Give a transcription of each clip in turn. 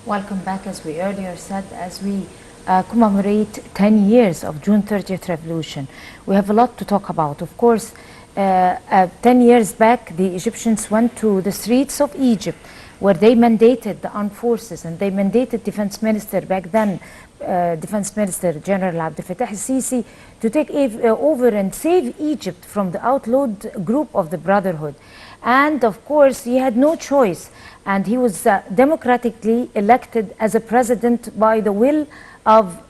Welcome back. As we earlier said, as we commemorate 10 years of June 30th revolution, we have a lot to talk about. Of course, 10 years back, the Egyptians went to the streets of Egypt where they mandated the armed forces and they mandated Defense Minister back then, Defense Minister General Abdel al-Sisi, to take over and save Egypt from the outlawed group of the Brotherhood. And of course, he had no choice. And he was democratically elected as a president by the will of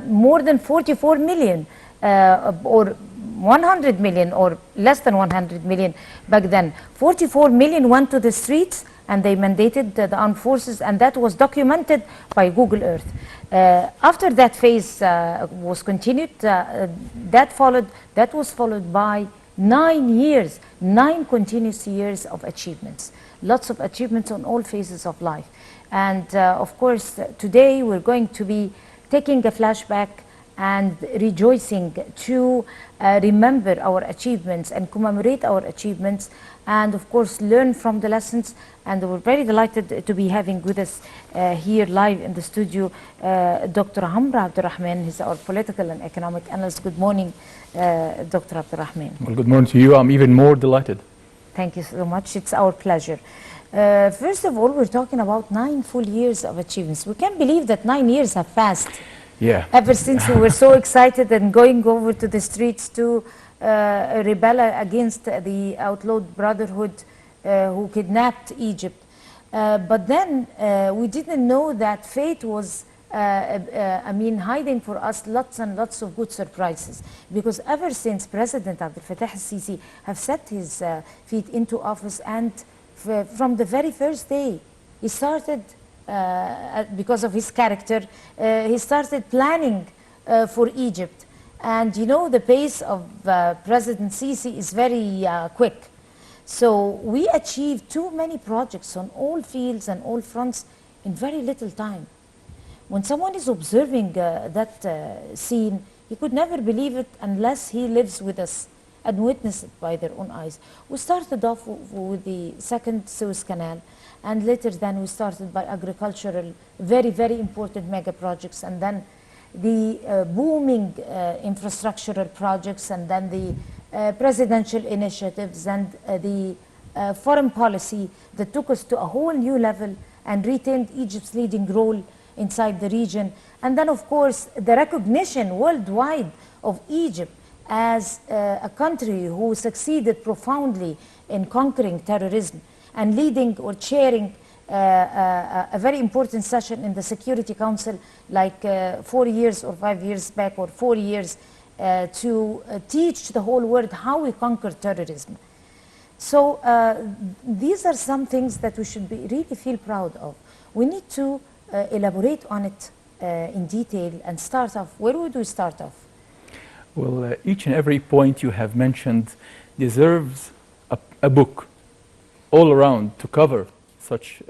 more than 44 million or 100 million or less than 100 million back then. 44 million went to the streets and they mandated the armed forces, and that was documented by Google Earth. After that phase was continued, that was followed by 9 years, 9 continuous years of achievements. Lots of achievements on all phases of life. And of course, today we're going to be taking a flashback and rejoicing to remember our achievements and commemorate our achievements, and of course learn from the lessons. And we're very delighted to be having with us here live in the studio Dr. Rahman. He's our political and economic analyst. Good morning, Dr. Rahman. Well, good morning to you. I'm even more delighted. Thank you so much. It's our pleasure. First of all, we're talking about 9 full years of achievements. We can't believe that 9 years have passed. Yeah. Ever since we were so excited and going over to the streets to rebel against the outlawed Brotherhood who kidnapped Egypt. But then we didn't know that fate was hiding for us lots and lots of good surprises, because ever since President Abdel al-Sisi have set his feet into office, and from the very first day, he started, because of his character, he started planning for Egypt. And you know, the pace of President Sisi is very quick. So we achieved too many projects on all fields and all fronts in very little time. When someone is observing that scene, he could never believe it unless he lives with us and witness it by their own eyes. We started off with the second Suez Canal, and later then we started by agricultural, very, very important mega projects, and then the booming infrastructural projects, and then the presidential initiatives, and the foreign policy that took us to a whole new level and retained Egypt's leading role inside the region. And then, of course, the recognition worldwide of Egypt as a country who succeeded profoundly in conquering terrorism and leading or chairing a very important session in the Security Council, like 4 years or 5 years back, or 4 years, to teach the whole world how we conquer terrorism. So these are some things that we should really feel proud of. We need to elaborate on it in detail and start off. Where would we start off? Well, each and every point you have mentioned deserves a book all around to cover such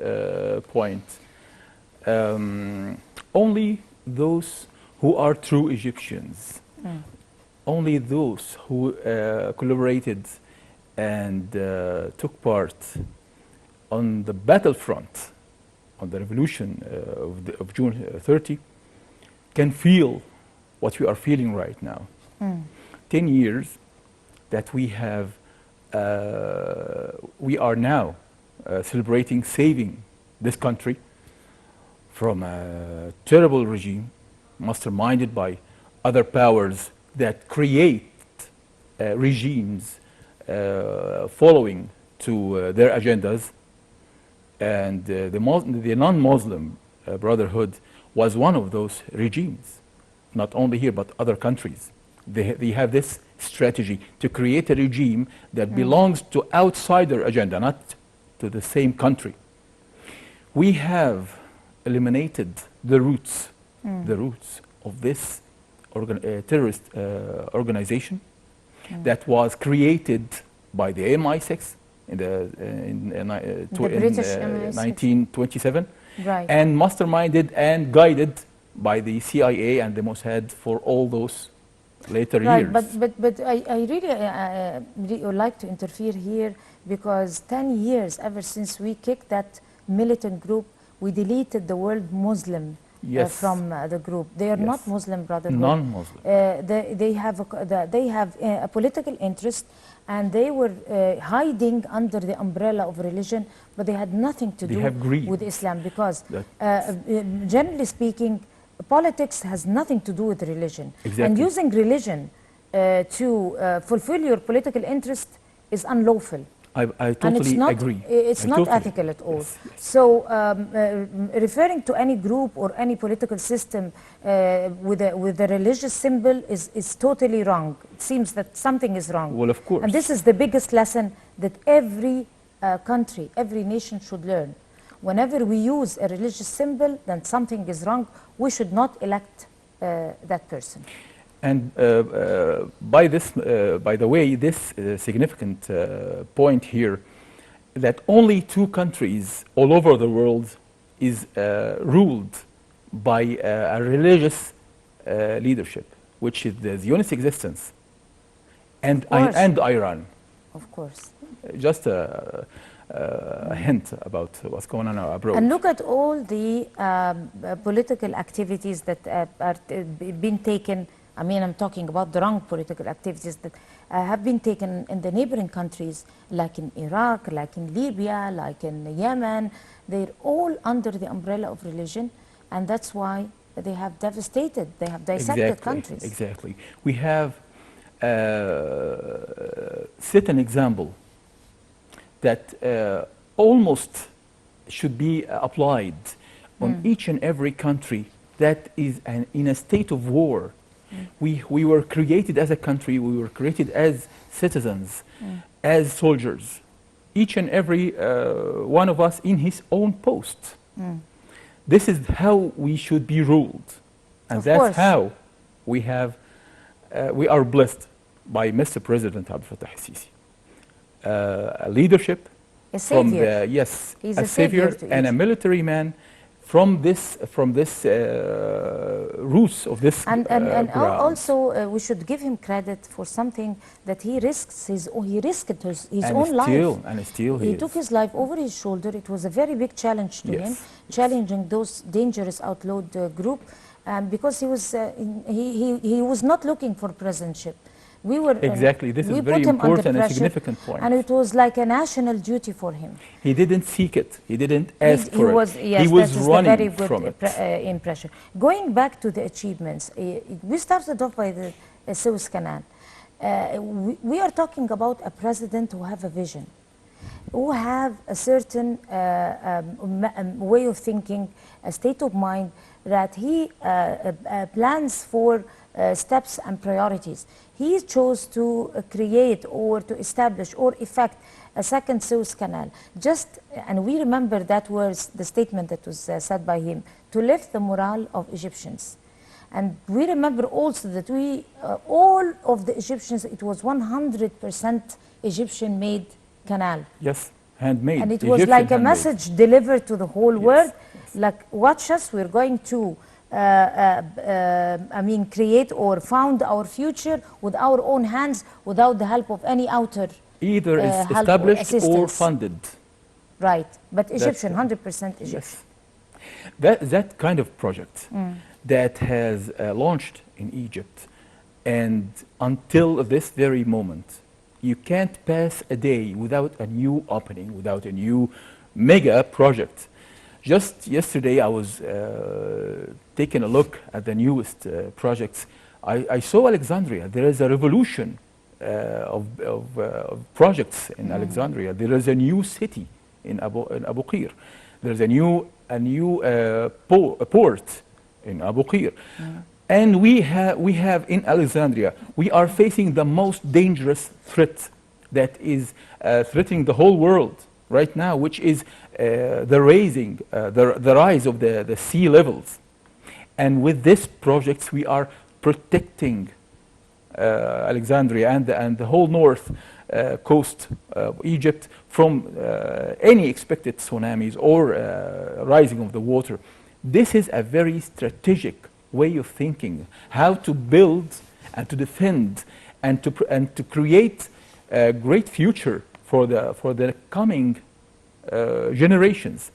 points. Only those who are true Egyptians, only those who collaborated and took part on the battlefront, on the revolution of June 30, can feel what we are feeling right now. 10 years that we have, we are now celebrating saving this country from a terrible regime masterminded by other powers that create regimes following to their agendas. And the non-Muslim Brotherhood was one of those regimes, not only here but other countries. They have this strategy to create a regime that belongs to outsider agenda, not to the same country. We have eliminated the roots of this terrorist organization that was created by the MI6 in 1927, right, and masterminded and guided by the CIA and the Mossad for all those later years. But I really would like to interfere here, because 10 years ever since we kicked that militant group, we deleted the word Muslim Yes. from the group. They are not Yes. Muslim Brotherhood. Non-Muslim. They have a political interest, and they were hiding under the umbrella of religion, but they had nothing to They do have greed. with Islam, because That- generally speaking, politics has nothing to do with religion. Exactly. And using religion to fulfill your political interest is unlawful. I And totally it's not, agree. It's I not totally- ethical at all. Yes, yes. So referring to any group or any political system with a religious symbol is totally wrong. It seems that something is wrong. Well, of course. And this is the biggest lesson that every country, every nation should learn. Whenever we use a religious symbol, then something is wrong. We should not elect that person. And by the way, this significant point here, that only 2 countries all over the world is ruled by a religious leadership, which is the Zionist existence, and course. and Iran. Of course. Just a hint about what's going on abroad. And look at all the political activities that are being taken. I mean, I'm talking about the wrong political activities that have been taken in the neighboring countries, like in Iraq, like in Libya, like in Yemen. They're all under the umbrella of religion, and that's why they have devastated, they have dissected countries. Exactly. We have set an example that almost should be applied on each and every country that is in a state of war. We were created as a country, we were created as citizens, as soldiers, each and every one of us in his own post. This is how we should be ruled, and Of that's course. how we are blessed by Mr. President Abdel Fattah al-Sisi. A leadership A from savior. yes, He's a a savior savior to and a Egypt. military man from this roots of this And ground. also we should give him credit for something that he risks he risked his and own still, life. and still He he took is. his life over his shoulder. It was a very big challenge to Yes, him, yes. challenging those dangerous outlawed group, because he was not looking for presidentship. We were Exactly. This is we very put him under important and pressure, significant point. and it was like a national duty for him. He didn't seek it. He didn't ask for was, it. yes, He was that is running the very good from it. impression. Going back to the achievements, we started off by the Suez Canal. We are talking about a president who have a vision, who have a certain way of thinking, a state of mind, that he plans for steps and priorities. He chose to create or to establish or effect a second Suez Canal. And we remember that was the statement that was said by him, to lift the morale of Egyptians. And we remember also that all of the Egyptians, it was 100% Egyptian-made canal. Yes, handmade. And it was Egyptian like a handmade. message delivered to the whole Yes, world, yes. like, watch us, we're going to create or found our future with our own hands, without the help of any outer, Either it's help or established or assistance. funded. right? But Egyptian, the- 100% Egyptian. Yes. That kind of project that has launched in Egypt, and until this very moment, you can't pass a day without a new opening, without a new mega project. Just yesterday, I was taking a look at the newest projects. I saw Alexandria. There is a revolution of projects in Alexandria. There is a new city in Abu Qir. There's a new port in Abu Qir. And we have in Alexandria, we are facing the most dangerous threat that is threatening the whole world right now, which is the rise of the sea levels. And with this project, we are protecting Alexandria and the whole north coast of Egypt from any expected tsunamis or rising of the water. This is a very strategic way of thinking, how to build and to defend and to create a great future for the coming generations.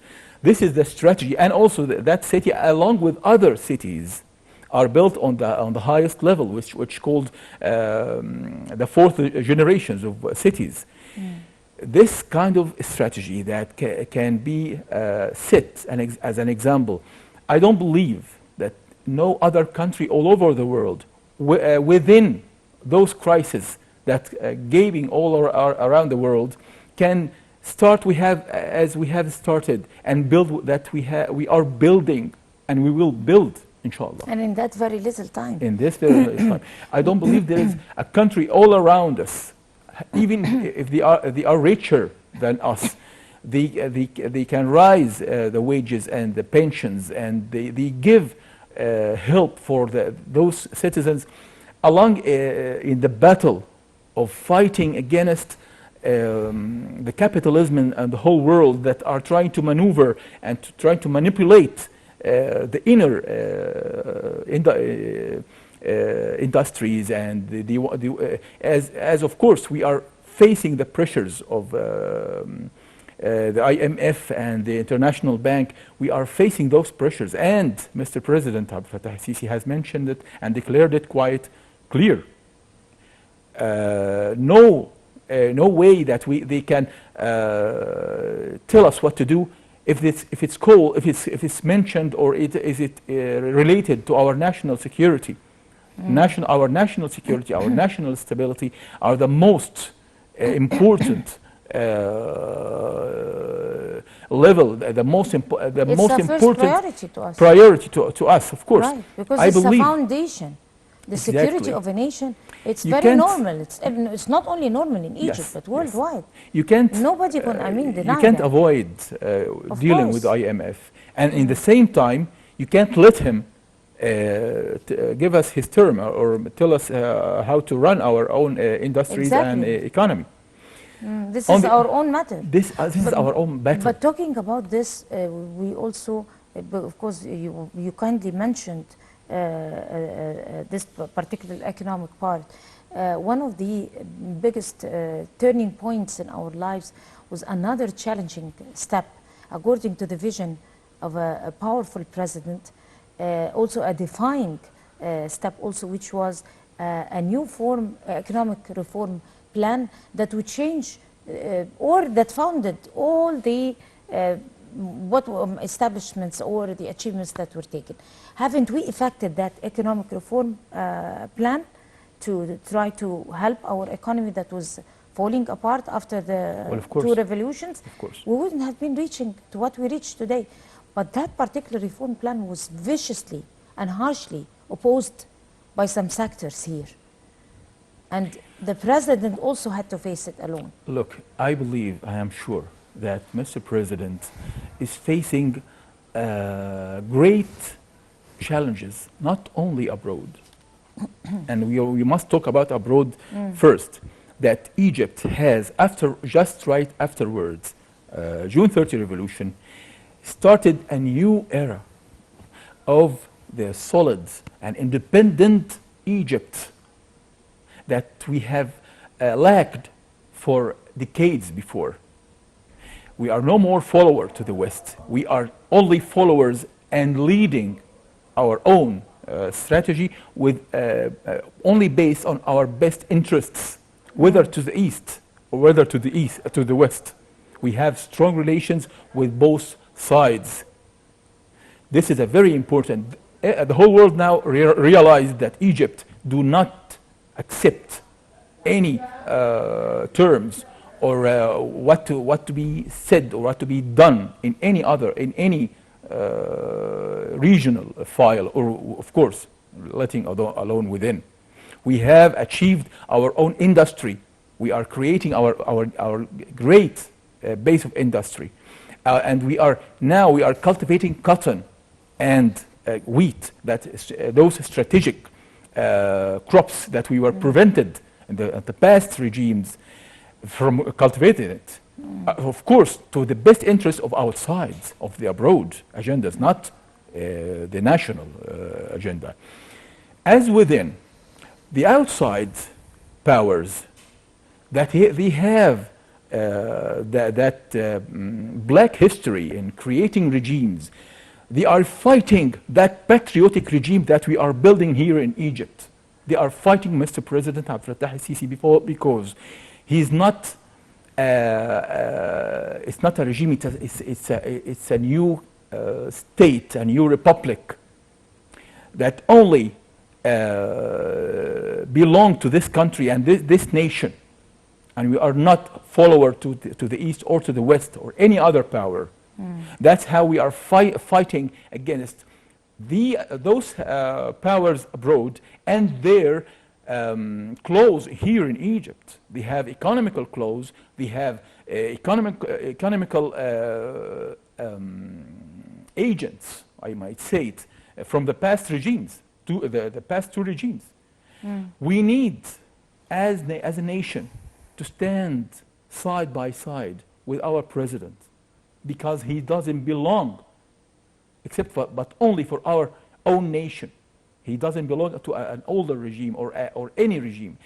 This is the strategy, and also that city, along with other cities, are built on the highest level, which called the fourth generations of cities. This kind of strategy that can be set as an example. I don't believe that no other country all over the world within those crises that gaping all around the world can start as we have started and build that we are building and we will build, inshallah. And in that very little time. In this very little time. I don't believe there is a country all around us, even if they are richer than us, they can rise the wages and the pensions, and they give help for those citizens along in the battle of fighting against the capitalism and the whole world that are trying to maneuver and to try to manipulate the inner industries, and as of course we are facing the pressures of the IMF and the International Bank. We are facing those pressures, and Mr. President Abdel Fattah al-Sisi has mentioned it and declared it quite clear. No way that they can tell us what to do if it's mentioned, or is it related to our national security. Our national security, our national stability are the most important level, the most important priority to us. Priority to us, of course. Right, because I it's believe. a foundation. The security Exactly. of a nation, it's You very can't- normal. It's not only normal in Egypt, Yes, but yes. worldwide. You can't. Nobody can, deny You can't that. avoid Of dealing course. with IMF, and in the same time, you can't let him give us his term or tell us how to run our own industries and Exactly. economy. This On is the- our own matter. This is our own battle. But talking about this, we also, of course, you kindly mentioned this particular economic part. One of the biggest turning points in our lives was another challenging step, according to the vision of a powerful president, also a defying step also, which was a new economic reform plan that would change or that founded all the establishments or the achievements that were taken. Haven't we effected that economic reform plan to try to help our economy that was falling apart after the Well, of course. two revolutions? Of course. We wouldn't have been reaching to what we reached today. But that particular reform plan was viciously and harshly opposed by some sectors here. And the president also had to face it alone. Look, I am sure that Mr. President is facing great challenges, not only abroad. And we must talk about abroad first. That Egypt has, just right afterwards, June 30 revolution, started a new era of the solid and independent Egypt that we have lacked for decades before. We are no more follower to the West. We are only followers and leading our own strategy with only based on our best interests, whether to the East or whether to the West. We have strong relations with both sides. This is a very important. The whole world now realized that Egypt do not accept any terms or what to be said or what to be done in any regional file, or of course letting alone within. We have achieved our own industry. We are creating our great base of industry, and we are cultivating cotton and wheat. That is, those strategic crops that we were prevented in the past regimes from cultivating it. Of course, to the best interest of outside, of the abroad agendas, not the national agenda. As within, the outside powers that they have black history in creating regimes. They are fighting that patriotic regime that we are building here in Egypt. They are fighting Mr. President Abdel Fattah al-Sisi because he's not. It's not a regime. It's a new state, a new republic that only belong to this country and this nation, and we are not follower to the east or to the west or any other power. That's how we are fighting against those powers abroad and their clause here in Egypt. They have economical clause. They have economical agents, I might say it, from the past regimes, to the past two regimes. We need, as a nation, to stand side by side with our president, because he doesn't belong, but only for our own nation. He doesn't belong to an older regime or any regime.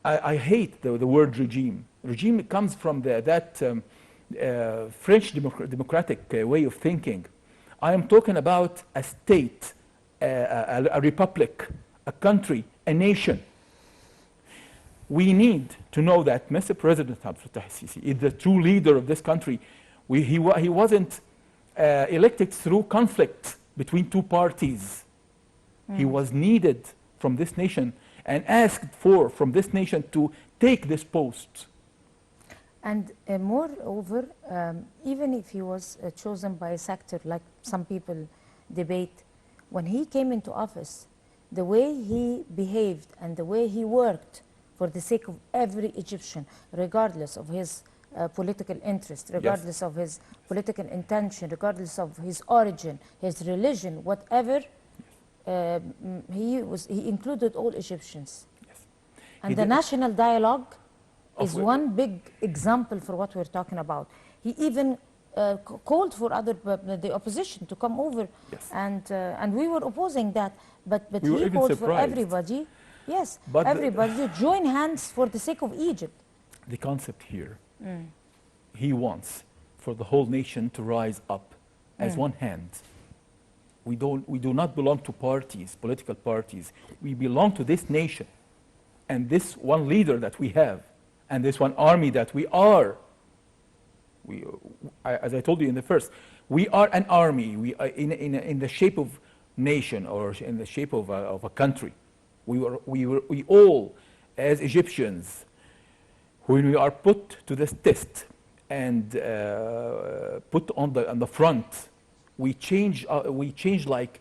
I hate the word regime. Regime comes from that French democratic way of thinking. I am talking about a state, a republic, a country, a nation. We need to know that Mr. President Abdel Fattah al-Sisi is the true leader of this country. He wasn't elected through conflict between two parties. He was needed from this nation and asked from this nation to take this post. And moreover, even if he was chosen by a sector, like some people debate, when he came into office, the way he behaved and the way he worked for the sake of every Egyptian, regardless of his political interest, regardless of his political intention, regardless of his origin, his religion, whatever, he included all Egyptians. And the national dialogue is one big example for what we're talking about. He even called for the opposition to come over, and we were opposing that, but he called for everybody, but everybody to join hands for the sake of Egypt. The concept here, he wants for the whole nation to rise up as one hand. We do not belong to parties, political parties. We belong to this nation and this one leader that we have and this one army that we are. As I told you in the first, we are an army. We are in the shape of nation or in the shape of a country. We all, as Egyptians, when we are put to this test and put on the front, we change like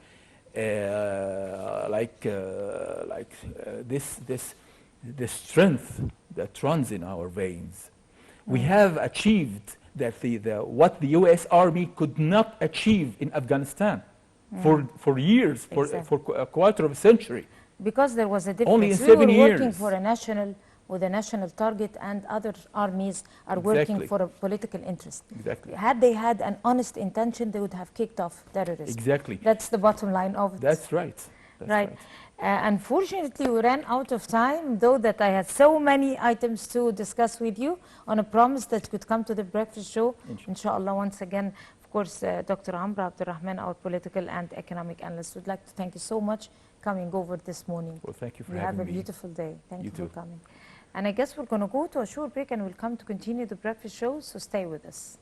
this strength that runs in our veins. We have achieved that what the U.S. Army could not achieve in Afghanistan for years, for a quarter of a century. Because there was a difference. Only in 7 years. We were working for with a national target, and other armies are working for a political interest. Exactly. Had they had an honest intention, they would have kicked off terrorism. Exactly. That's the bottom line of it. That's right. That's right. Unfortunately, we ran out of time, though that I had so many items to discuss with you on a promise that could come to the breakfast show. Inshallah, once again, of course, Dr. Abdel Rahman, our political and economic analyst, would like to thank you so much coming over this morning. Well, thank you for having me. You have a beautiful day. Thank you for too. coming. And I guess we're going to go to a short break and we'll come to continue the breakfast show, so stay with us.